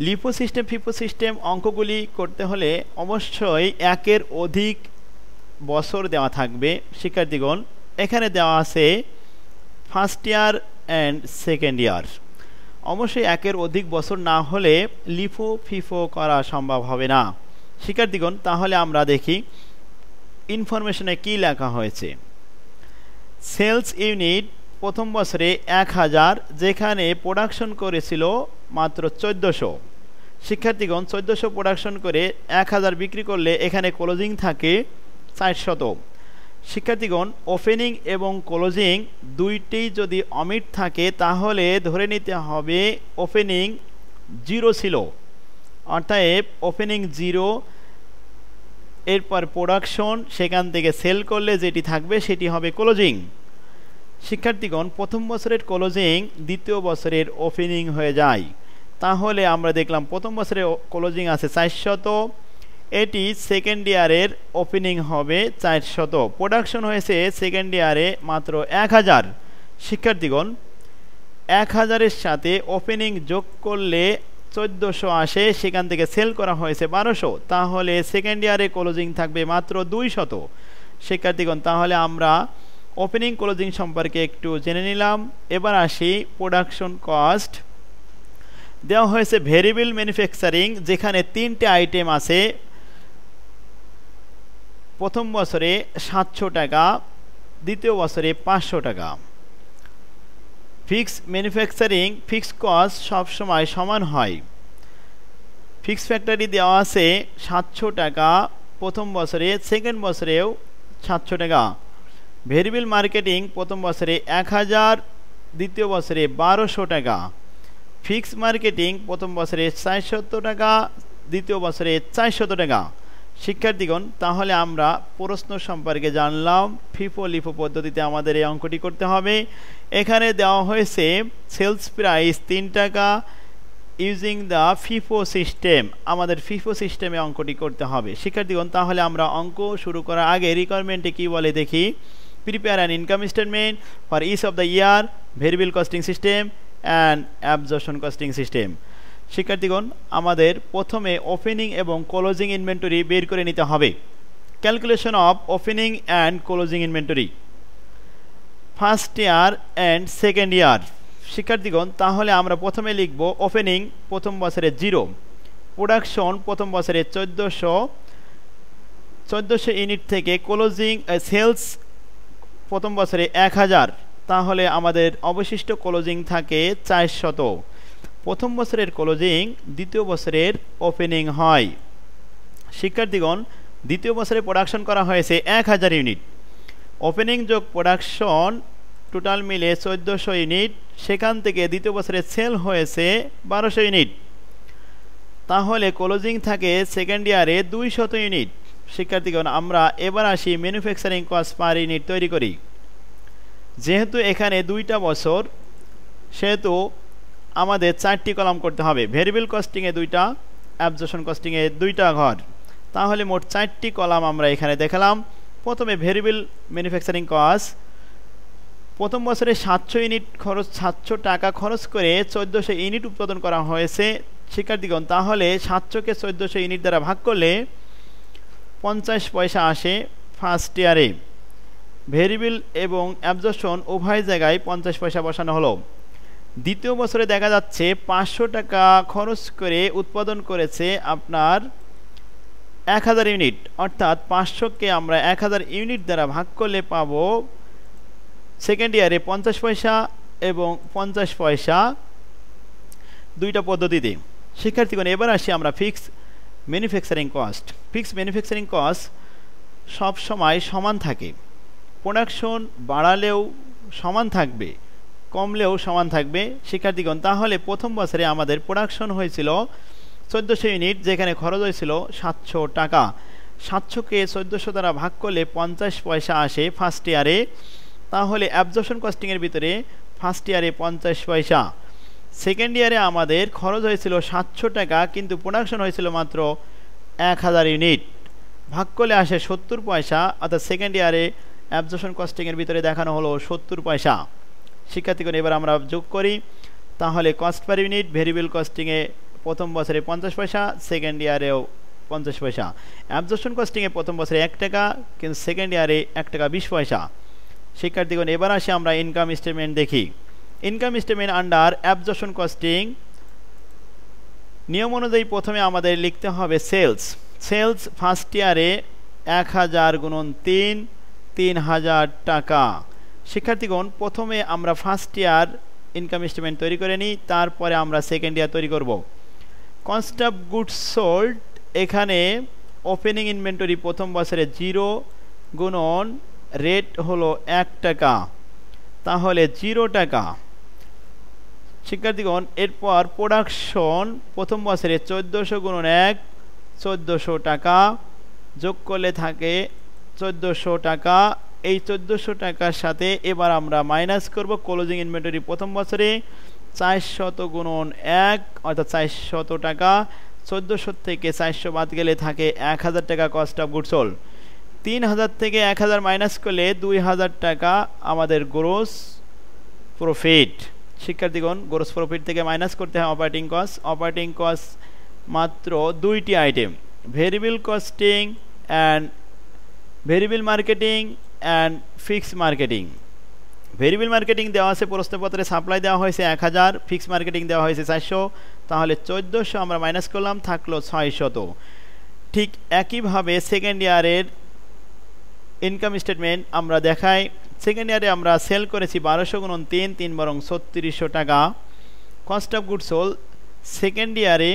LIFO system FIFO system অঙ্কগুলি করতে হলে অবশ্যই একের অধিক বছর দেওয়া থাকবে শিক্ষার্থীগণ। এখানে দেওয়া আছে ফার্স্ট ইয়ার অ্যান্ড সেকেন্ড ইয়ার। অবশ্যই একের অধিক বছর না হলে লিফো ফিফো করা সম্ভব হবে না শিক্ষার্থীগণ। তাহলে আমরা দেখি ইনফরমেশনে কি লেখা হয়েছে। সেলস ইউনিট প্রথম বছরে 1000, যেখানে প্রোডাকশন করেছিল মাত্র 1400। শিক্ষার্থীগণ 1400 প্রোডাকশন করে 1000 বিক্রি করলে এখানে ক্লোজিং থাকে 400। শিক্ষার্থীগণ ওপেনিং এবং ক্লোজিং দুইটি যদি অমিট থাকে তাহলে ধরে নিতে হবে ওপেনিং 0 ছিল, অর্থাৎ ওপেনিং 0, এরপর প্রোডাকশন, সেখান থেকে সেল করলে যেটি থাকবে সেটি হবে ক্লোজিং। শিক্ষার্থীগণ প্রথম বছরের ক্লোজিং দ্বিতীয় বছরের ওপেনিং হয়ে যায়। তাহলে আমরা দেখলাম প্রথম বছরের ক্লোজিং আছে 400, এটি সেকেন্ড ইয়ারের ওপেনিং হবে 400। প্রোডাকশন হয়েছে সেকেন্ড ইয়ারে মাত্র 1000। শিক্ষার্থীগণ 1000-এর সাথে ওপেনিং যোগ করলে 1400 আসে, সেখান থেকে সেল করা হয়েছে 1200, তাহলে সেকেন্ড ইয়ারে ক্লোজিং থাকবে মাত্র 200। শিক্ষার্থীগণ তাহলে আমরা ওপেনিং ক্লোজিং সম্পর্কে একটু জেনে নিলাম। এবার আসি প্রোডাকশন কস্ট। দেওয়া হয়েছে ভেরিয়েবল ম্যানুফ্যাকচারিং, যেখানে 3টে আইটেম আছে। প্রথম বছরে 700 টাকা, দ্বিতীয় বছরে 500 টাকা। ফিক্স ম্যানুফ্যাকচারিং ফিক্স কস্ট সবসময় সমান হয়। ফিক্স ফ্যাক্টরি দেওয়া আছে 700 টাকা প্রথম বছরে, সেকেন্ড বছরেও 700 টাকা। ভেরিয়েবল মার্কেটিং প্রথম বছরে 1000, দ্বিতীয় বছরে 1200 টাকা। ফিক্স মার্কেটিং প্রথম বছরে 400 টাকা, দ্বিতীয় বছরে 400 টাকা। শিক্ষার্থীগণ তাহলে আমরা প্রশ্ন সম্পর্কে জানলাম। ফিফো লিফো পদ্ধতিতে আমাদের এই অঙ্কটি করতে হবে। এখানে দেওয়া হয়েছে সেলস প্রাইস 3 টাকা ইউজিং দ্য ফিফো সিস্টেম। আমাদের ফিফো সিস্টেমে অঙ্কটি করতে হবে শিক্ষার্থীগণ। তাহলে আমরা অঙ্ক শুরু করার আগে রিকোয়ারমেন্টে কি বলে দেখি। Prepare an income statement for each of the year, variable costing system and absorption costing system. শিক্ষার্থীগণ আমাদের প্রথমে ওপেনিং এবং ক্লোজিং ইনভেন্টরি বের করে নিতে হবে। Calculation of opening and closing inventory first year and second year. শিক্ষার্থীগণ তাহলে আমরা প্রথমে লিখব ওপেনিং প্রথম বছরে 0, প্রোডাকশন প্রথম বছরে 1400 ইউনিট থেকে ক্লোজিং সেলস প্রথম বছরে 1000, তাহলে আমাদের অবশিষ্ট ক্লোজিং থাকে 400। প্রথম বছরের ক্লোজিং দ্বিতীয় বছরের ওপেনিং হয়। শিক্ষার্থীগণ দ্বিতীয় বছরে প্রোডাকশন করা হয়েছে 1000 ইউনিট, ওপেনিং যোগ প্রোডাকশন টোটাল মিলে 1400 ইউনিট, সেখান থেকে দ্বিতীয় বছরে সেল হয়েছে 1200 ইউনিট, তাহলে ক্লোজিং থাকে সেকেন্ড ইয়ারে 200 ইউনিট। শিক্ষার্থীগণ আমরা এবার আসি ম্যানুফ্যাকচারিং কস্ট পার ইউনিট তৈরি করি। যেহেতু এখানে 2টা বছর সেহেতু আমাদের 4টি কলাম করতে হবে। ভেরিয়েবল কস্টিংয়ে 2টা, অ্যাবজর্পশন কস্টিংয়ে 2টা ঘর, তাহলে মোট 4টি কলাম আমরা এখানে দেখালাম। প্রথমে ভেরিয়েবল ম্যানুফ্যাকচারিং কস্ট প্রথম বছরে 700 ইউনিট খরচ, 700 টাকা খরচ করে 1400 ইউনিট উৎপাদন করা হয়েছে। শিক্ষার্থীগণ তাহলে 700-কে 1400 ইউনিট দ্বারা ভাগ করলে 50 পয়সা আসে ফার্স্ট ইয়ারে। ভেরিয়েবল এবং অ্যাবজর্পশন উভয় জায়গায় 50 পয়সা বসানো হলো। দ্বিতীয় বছরে দেখা যাচ্ছে 500 টাকা খরচ করে উৎপাদন করেছে আপনার 1000 ইউনিট, অর্থাৎ 500-কে আমরা 1000 ইউনিট দ্বারা ভাগ করলে পাবো সেকেন্ড ইয়ারে 50 পয়সা এবং 50 পয়সা, 2টা পদ্ধতিতে। শিক্ষার্থীগণ এবার আসি আমরা fix manufacturing cost. Fix manufacturing cost সব সময় সমান থাকে। প্রোডাকশন বাড়ালেও সমান থাকবে, কমলেও সমান থাকবে। শিক্ষার্থীগণ তাহলে প্রথম বছরে আমাদের প্রোডাকশন হয়েছিল 1400 ইউনিট, যেখানে খরচ হয়েছিল 700 টাকা। 700-কে 1400 দ্বারা ভাগ করলে 50 পয়সা আসে ফার্স্ট ইয়ারে, তাহলে অ্যাবজর্পশন কস্টিংয়ের ভিতরে ফার্স্ট ইয়ারে 50 পয়সা। সেকেন্ড ইয়ারে আমাদের খরচ হয়েছিল 700 টাকা, কিন্তু প্রোডাকশন হয়েছিল মাত্র 1000 ইউনিট, ভাগ করলে আসে 70 পয়সা, অর্থাৎ সেকেন্ড ইয়ারে অ্যাবজর্পশন কস্টিংয়ের ভিতরে দেখানো হলো 70 পয়সা। শিক্ষার্থীগণ এবার আমরা যোগ করি, তাহলে কস্ট পার ইউনিট ভেরিয়েবল কস্টিংয়ে প্রথম বছরে 50 পয়সা, সেকেন্ড ইয়ারেও 50 পয়সা। অ্যাবজর্পশন কস্টিংয়ে প্রথম বছরে 1 টাকা, কিন্তু সেকেন্ড ইয়ারে 1 টাকা 20 পয়সা। শিক্ষার্থীগণ, এবার আসি আমরা ইনকাম স্টেটমেন্ট দেখি। Income statement under absorption costing নিয়ম অনুযায়ী প্রথমে আমাদের লিখতে হবে সেলস। সেলস ফার্স্ট ইয়ারে 1000 গুণন 3, 3000 টাকা। শিক্ষার্থীগণ, প্রথমে আমরা ফার্স্ট ইয়ার ইনকাম স্টেটমেন্ট তৈরি করে নিই, তারপরে আমরা সেকেন্ড ইয়ার তৈরি করব। কস্ট অফ গুডস সোল্ড, এখানে ওপেনিং ইনভেন্টরি প্রথম বছরে 0 গুণন রেট হলো 1 টাকা, তাহলে 0 টাকা। শিক্ষার্থীগণ, এরপর প্রোডাকশন প্রথম বছরে 1400 গুণন 1, 1400 টাকা, যোগ করলে থাকে 1400 টাকা। এই 1400 টাকার সাথে এবার আমরা মাইনাস করব ক্লোজিং ইনভেন্টরি প্রথম বছরে 400 গুণন 1, অর্থাৎ 400 টাকা। 1400 থেকে 400 বাদ গেলে থাকে 1000 টাকা কস্ট অফ গুডস সোল্ড। 3000 থেকে 1000 মাইনাস করলে 2000 টাকা আমাদের গ্রোস প্রফিট। শিক্ষার্থীগণ, গ্রোস প্রফিট থেকে মাইনাস করতে হয় অপারেটিং কস্ট। অপারেটিং কস্ট মাত্র দুইটি item, variable costing and variable marketing and fixed marketing. Variable marketing দেওয়া আছে প্রশ্নপত্রে, সাপ্লাই দেওয়া হয়েছে 1000, ফিক্সড মার্কেটিং দেওয়া হয়েছে 400, তাহলে 1400 আমরা মাইনাস করলাম, থাকলো 600। ঠিক একইভাবে সেকেন্ড ইয়ারের ইনকাম স্টেটমেন্ট আমরা দেখাই। সেকেন্ড ইয়ারে আমরা সেল করেছি 1200 গুণন 3, 3 বরং 3600 টাকা। Cost of goods sold second ইয়ারে,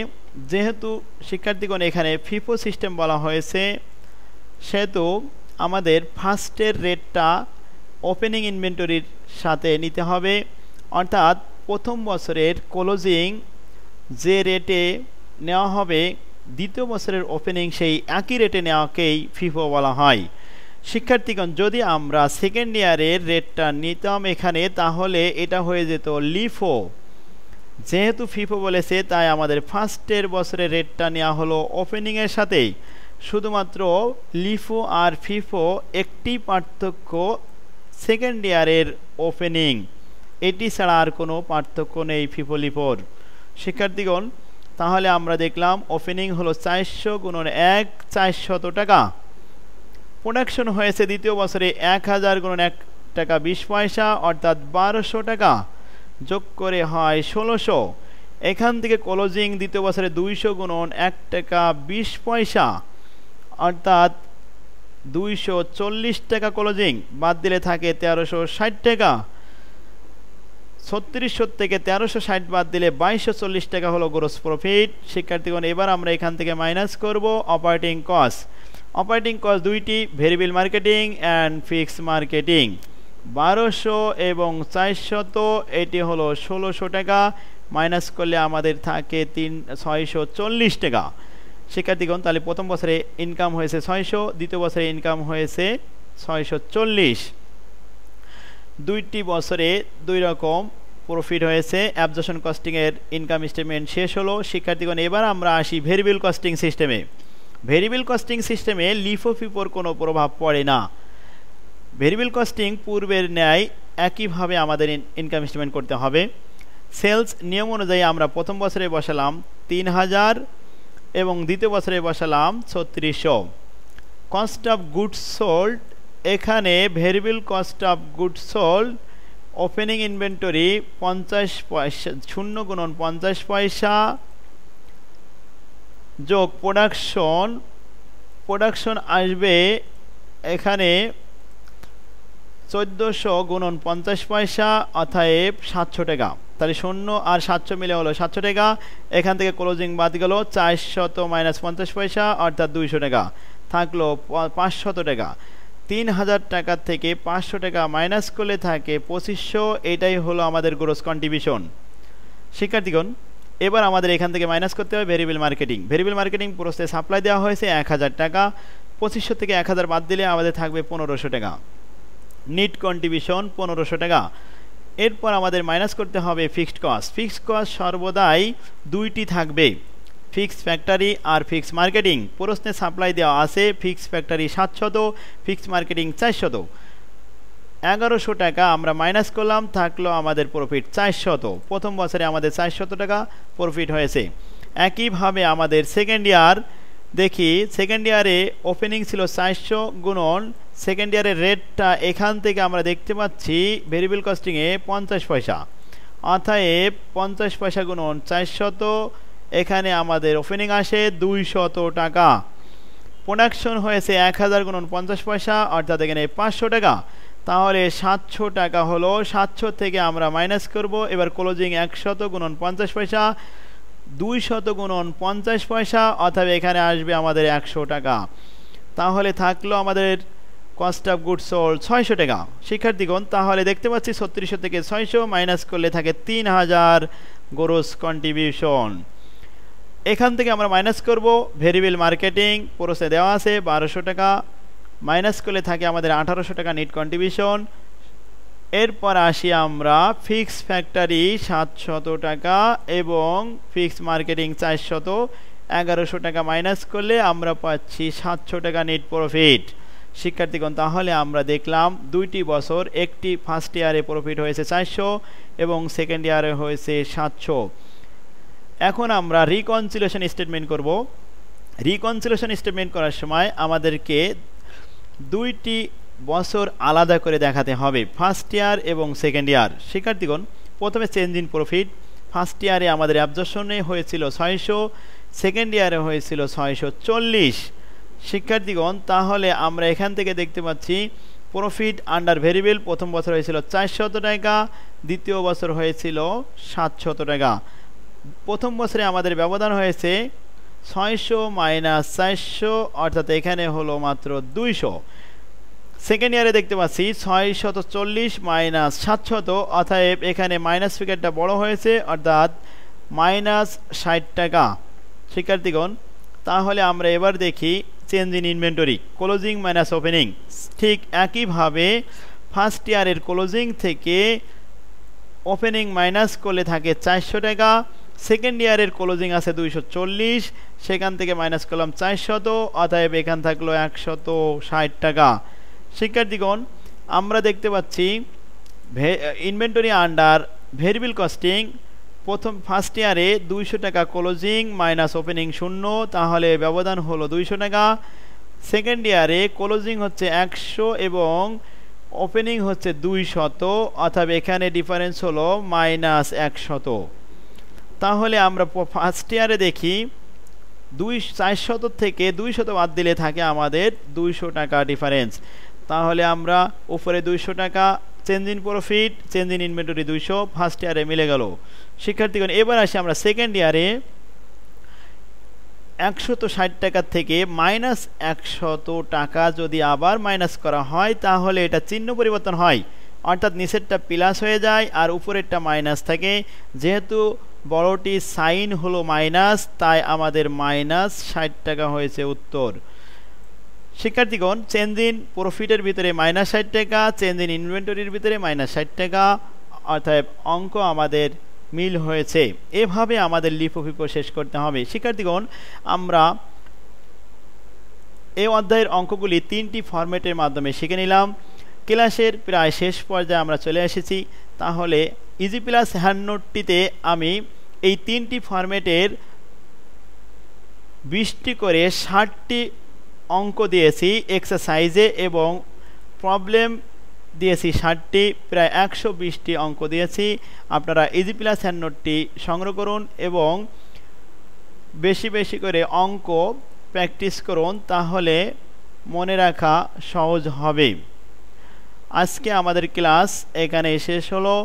যেহেতু শিক্ষার্থীগণ এখানে ফিফো সিস্টেম বলা হয়েছে, সেহেতু আমাদের ফার্স্টের রেটটা ওপেনিং ইনভেন্টরির সাথে নিতে হবে, অর্থাৎ প্রথম বছরের ক্লোজিং যে রেটে নেওয়া হবে দ্বিতীয় বছরের ওপেনিং সেই একই রেটে নেওয়াকেই ফিফো বলা হয়। শিক্ষার্থীগণ, যদি আমরা সেকেন্ড ইয়ারের রেটটা নিতাম এখানে, তাহলে এটা হয়ে যেত লিফো। যেহেতু ফিফো বলেছে, তাই আমাদের ফার্স্টের বছরের রেটটা নেওয়া হলো ওপেনিংয়ের সাথেই। শুধুমাত্র লিফো আর ফিফো একটি পার্থক্য, সেকেন্ড ইয়ারের ওপেনিং, এটি ছাড়া আর কোনো পার্থক্য নেই ফিফো লিফোর। শিক্ষার্থীগণ, তাহলে আমরা দেখলাম ওপেনিং হলো 400 গুণন 1, 400 টাকা। প্রোডাকশন হয়েছে দ্বিতীয় বছরে 1000 গুণন 1 টাকা 20 পয়সা, অর্থাৎ 1200 টাকা, যোগ করে হয় 1600। এখান থেকে ক্লোজিং দ্বিতীয় বছরে 200 গুণন 1 টাকা 20 পয়সা, অর্থাৎ 240 টাকা ক্লোজিং, বাদ দিলে থাকে 1360 টাকা। 3600 থেকে 1360 বাদ দিলে 2240 টাকা হলো গ্রোস প্রফিট। শিক্ষার্থীগণ, এবার আমরা এখান থেকে মাইনাস করব অপারেটিং কস্ট। অপারেটিং কস্ট দুইটি, variable marketing and fixed marketing. 1200 এবং 400, এটি হলো 1600 টাকা, মাইনাস করলে আমাদের থাকে 640 টাকা। শিক্ষার্থীগণ, তাহলে প্রথম বছরে ইনকাম হয়েছে 600, দ্বিতীয় বছরে ইনকাম হয়েছে 640। দুইটি বছরে দুই রকম প্রফিট হয়েছে। অ্যাবজর্পশন কস্টিংয়ের ইনকাম স্টেটমেন্ট শেষ হলো। শিক্ষার্থীগণ, এবার আমরা আসি ভেরিয়েবল কস্টিং সিস্টেমে। ভেরিয়েবল কস্টিং সিস্টেমে লিফো ফিফোর কোনো প্রভাব পড়ে না। ভেরিয়েবল কস্টিং পূর্বের ন্যায় একইভাবে আমাদের ইনকাম স্টেটমেন্ট করতে হবে। সেলস নিয়ম অনুযায়ী আমরা প্রথম বছরে বসালাম 3000 এবং দ্বিতীয় বছরে বসালাম 3600। কস্ট অফ গুডস সোল্ড, এখানে variable cost of goods sold opening inventory 50 পয়সা, 0 গুণন 50 পয়সা, যোগ প্রোডাকশন। প্রোডাকশন আসবে এখানে 1400 গুণন 50 পয়সা, অতএব 700 টাকা। তাহলে 0 আর 700 মিলে হলো 700 টাকা। এখান থেকে ক্লোজিং বাদ গেল 400 মাইনাস 50 পয়সা, অর্থাৎ 200 টাকা, থাকলো 500 টাকা। 3000 টাকা থেকে 500 টাকা মাইনাস করলে থাকে 2500। এটাই হলো আমাদের গ্রোস কন্ট্রিবিউশন। শিক্ষার্থীগণ, এবার আমাদের এখান থেকে মাইনাস করতে হবে ভেরিয়েবল মার্কেটিং। ভেরিয়েবল মার্কেটিং প্রসেসে সাপ্লাই দেওয়া হয়েছে 1000 টাকা, 2500 থেকে 1000 বাদ দিলে আমাদের থাকবে 1500 টাকা। নিট কন্ট্রিবিউশন 1500 টাকা। এরপর আমাদের মাইনাস করতে হবে ফিক্সড কস্ট। ফিক্সড কস্ট সর্বদাই দুইটি থাকবে, ফিক্সড ফ্যাক্টরি আর ফিক্সড মার্কেটিং। প্রশ্নে সাপ্লাই দেওয়া আছে ফিক্সড ফ্যাক্টরি 700, ফিক্সড মার্কেটিং 400। 1100 টাকা আমরা মাইনাস করলাম, থাকলো আমাদের প্রফিট 400। প্রথম বছরে আমাদের 400 টাকা প্রফিট হয়েছে। একইভাবে আমাদের সেকেন্ড ইয়ার দেখি, সেকেন্ড ইয়ারে ওপেনিং ছিল 400 গুণন সেকেন্ড ইয়ারের রেটটা এখান থেকে আমরা দেখতে পাচ্ছি ভেরিয়েবল কস্টিংয়ে 50 পয়সা, অতএব 50 পয়সা গুণন 400, এখানে আমাদের ওপেনিং আসে 200 টাকা। প্রোডাকশন হয়েছে 1000 গুণন 50 পয়সা, অর্থাৎ এখানে 500 টাকা। তাহলে 700 টাকা হলো, 700 থেকে আমরা মাইনাস করব। এবার ক্লোজিং 100 গুণন 50 পয়সা, 200 গুণন 50 পয়সা, অর্থাৎ এখানে আসবে আমাদের 100 টাকা। তাহলে থাকলো আমাদের কস্ট অফ গুডস সোল্ড 600 টাকা। শিক্ষার্থীগণ, তাহলে দেখতে পাচ্ছি 3600 থেকে 600 মাইনাস করলে থাকে 3000 গ্রোস কন্ট্রিবিউশন। এখান থেকে আমরা মাইনাস করব ভেরিয়েবল মার্কেটিং, প্রসে দেওয়া আছে 1200 টাকা, মাইনাস করলে থাকে আমাদের 1800 টাকা নেট কন্ট্রিবিউশন। এরপর আসি আমরা ফিক্স ফ্যাক্টরি 700 টাকা এবং ফিক্স মার্কেটিং 400, 1100 টাকা মাইনাস করলে আমরা পাচ্ছি 700 টাকা নেট প্রফিট। শিক্ষার্থীগণ, তাহলে আমরা দেখলাম 2টি বছর, একটি ফার্স্ট ইয়ারে প্রফিট হয়েছে 400 এবং সেকেন্ড ইয়ারে হয়েছে 700। এখন আমরা রিকনসিলিয়েশন স্টেটমেন্ট করব। রিকনসিলিয়েশন স্টেটমেন্ট করার সময় আমাদেরকে 2টি বছর আলাদা করে দেখাতে হবে, ফার্স্ট ইয়ার এবং সেকেন্ড ইয়ার। শিক্ষার্থীগণ, প্রথমে চেঞ্জ ইন প্রফিট। ফার্স্ট ইয়ারে আমাদের অ্যাবজর্পশনে হয়েছিল 600, সেকেন্ড ইয়ারে হয়েছিল 640। শিক্ষার্থীগণ, তাহলে আমরা এখান থেকে দেখতে পাচ্ছি প্রফিট আন্ডার ভেরিয়েবল প্রথম বছর হয়েছিল 400 টাকা, দ্বিতীয় বছর হয়েছিল 700 টাকা। প্রথম বছরে আমাদের ব্যবধান হয়েছে 600 মাইনাস 400, অর্থাৎ এখানে হলো মাত্র 200। সেকেন্ড ইয়ারে দেখতে পাচ্ছি 640 মাইনাস 700, অতএব এখানে মাইনাস ফিগারটা বড় হয়েছে, অর্থাৎ মাইনাস 60 টাকা। শিক্ষার্থীগণ, তাহলে আমরা এবার দেখি change in inventory, closing minus opening. ঠিক একইভাবে ফার্স্ট ইয়ারের ক্লোজিং থেকে ওপেনিং মাইনাস করলে থাকে 400 টাকা, সেকেন্ড ইয়ারের ক্লোজিং আছে 240, সেখান থেকে মাইনাস করলাম 400, অতএব এখান থাকলো 160 টাকা। শিক্ষার্থীগণ, আমরা দেখতে পাচ্ছি ইনভেন্টরি আন্ডার ভেরিয়েবল কস্টিং, প্রথম ফার্স্ট ইয়ারে 200 টাকা ক্লোজিং মাইনাস ওপেনিং 0, তাহলে ব্যবধান হলো 200 টাকা। সেকেন্ড ইয়ারে ক্লোজিং হচ্ছে 100 এবং ওপেনিং হচ্ছে 200, অর্থাৎ এখানে ডিফারেন্স হলো মাইনাস 100। তাহলে আমরা ফার্স্ট ইয়ারে দেখি 400 থেকে 200 বাদ দিলে থাকে আমাদের 200 টাকা ডিফারেন্স। তাহলে আমরা উপরে 200 টাকা change in profit, change in inventory 200 first ইয়ারে মিলে গেল। শিক্ষার্থীগণ, এবার আসি আমরা সেকেন্ড ইয়ারে 160 টাকা থেকে মাইনাস 100 টাকা যদি আবার মাইনাস করা হয়, তাহলে এটা চিহ্ন পরিবর্তন হয়, অর্থাৎ নিচেরটা প্লাস হয়ে যায় আর উপরেরটা মাইনাস থাকে। যেহেতু বড়টি সাইন হলো মাইনাস, তাই আমাদের মাইনাস 60 টাকা হয়েছে উত্তর। শিক্ষার্থীগণ, চেঞ্জ ইন প্রফিটের ভিতরে মাইনাস 60 টাকা, চেঞ্জ ইন ইনভেন্টরির ভিতরে মাইনাস 60 টাকা, অর্থাৎ অঙ্ক আমাদের মিল হয়েছে। এভাবে আমাদের লিফোফিফ শেষ করতে হবে। শিক্ষার্থীগণ, আমরা এই অধ্যায়ের অঙ্কগুলি 3টি ফরম্যাটের মাধ্যমে শিখে নিলাম। ক্লাসের প্রায় শেষ পর্যায়ে আমরা চলে এসেছি। তাহলে ইজি প্লাস হ্যান্ড নোটটিতে আমি এই 3টি ফরম্যাটের 20টি করে 60টি অঙ্ক দিয়েছি এক্সারসাইজে এবং প্রবলেম দিয়েছি 60টি, প্রায় 120টি অঙ্ক দিয়েছি। আপনারা ইজি প্লাস হ্যান্ড নোটটি সংগ্রহ করুন এবং বেশি বেশি করে অঙ্ক প্র্যাকটিস করুন, তাহলে মনে রাখা সহজ হবে। আজকে আমাদের ক্লাস এখানে শেষ হলো।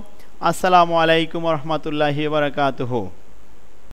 আসসালামু আলাইকুম ওয়া রাহমাতুল্লাহি ওয়া বারাকাতুহু।